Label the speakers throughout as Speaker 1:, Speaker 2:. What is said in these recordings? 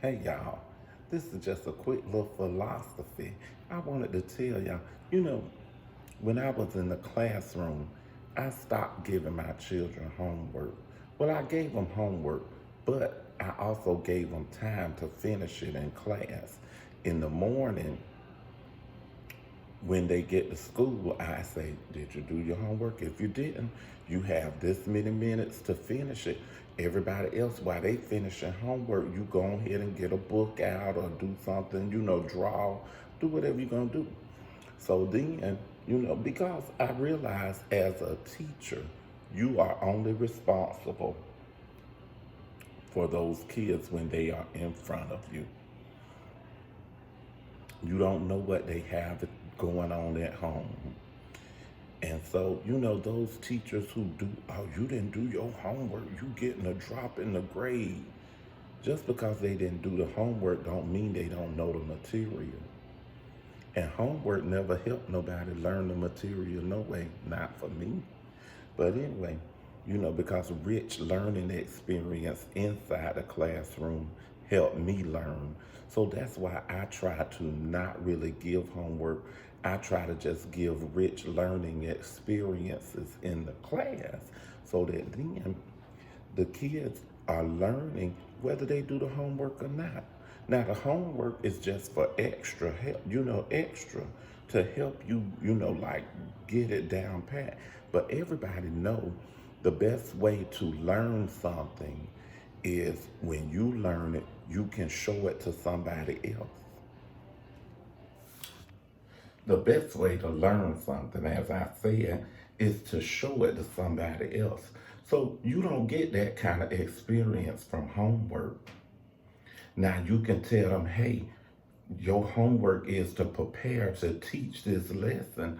Speaker 1: Hey y'all, this is just a quick little philosophy. I wanted to tell y'all, when I was in the classroom, I stopped giving my children homework. Well, I gave them homework, but I also gave them time to finish it in class. In the morning, when they get to school, I say, did you do your homework? If you didn't, you have this many minutes to finish it. Everybody else, while they finishing homework, you go ahead and get a book out or do something, draw, do whatever you're going to do. So then, because I realize as a teacher, you are only responsible for those kids when they are in front of you. You don't know what they have going on at home. And so, those teachers who do, oh, you didn't do your homework, you getting a drop in the grade. Just because they didn't do the homework don't mean they don't know the material. And homework never helped nobody learn the material, no way, not for me. But anyway, because rich learning experience inside the classroom helped me learn. So that's why I try to not really give homework. I try to just give rich learning experiences in the class so that then the kids are learning whether they do the homework or not. Now, the homework is just for extra help, extra to help you, like get it down pat. But everybody know the best way to learn something is when you learn it, you can show it to somebody else. The best way to learn something, as I said, is to show it to somebody else. So you don't get that kind of experience from homework. Now you can tell them, hey, your homework is to prepare to teach this lesson,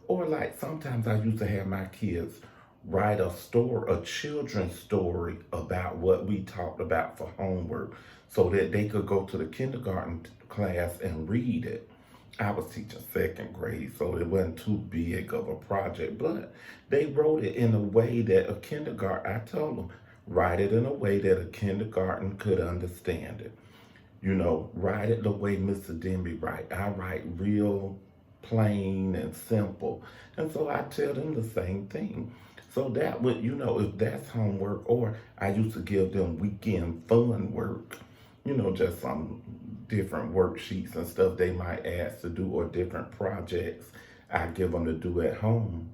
Speaker 1: or like sometimes I used to have my kids write a children's story about what we talked about for homework so that they could go to the kindergarten class and read it. I was teaching second grade, so it wasn't too big of a project, but they wrote it in a way that a kindergarten, I told them, write it in a way that a kindergarten could understand it. Write it the way Mr. Demby write. I write real plain and simple. And so I tell them the same thing. So that would, if that's homework, or I used to give them weekend fun work, just some different worksheets and stuff they might ask to do, or different projects I give them to do at home.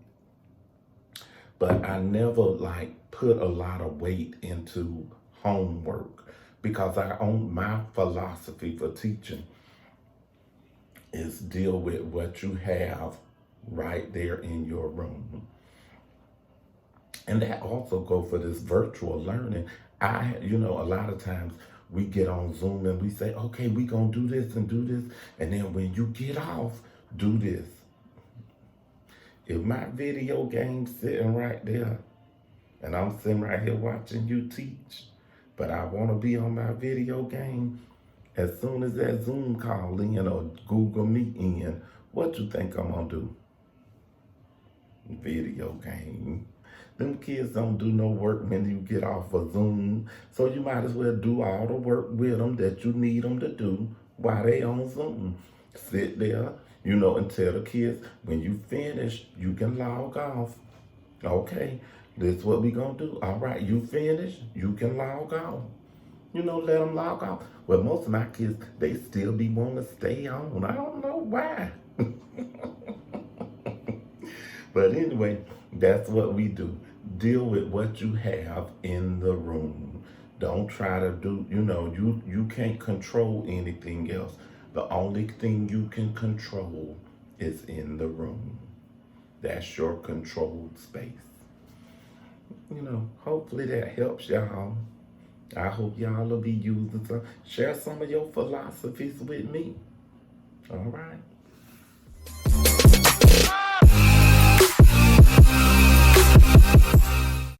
Speaker 1: But I never put a lot of weight into homework because my philosophy for teaching is deal with what you have right there in your room. And that also go for this virtual learning. A lot of times we get on Zoom and we say, okay, we gonna do this and do this. And then when you get off, do this. If my video game's sitting right there and I'm sitting right here watching you teach, but I wanna be on my video game, as soon as that Zoom call in or Google Meet in, what you think I'm gonna do? Video game. Them kids don't do no work when you get off of Zoom, so you might as well do all the work with them that you need them to do while they on Zoom. Sit there, and tell the kids, when you finish, you can log off. Okay, this is what we gonna do. All right, you finish, you can log off. Let them log off. Well, most of my kids, they still be wanting to stay on. I don't know why. But anyway, that's what we do. Deal with what you have in the room. Don't try to do, you can't control anything else. The only thing you can control is in the room. That's your controlled space. Hopefully that helps y'all. I hope y'all will be using some. Share some of your philosophies with me. All right.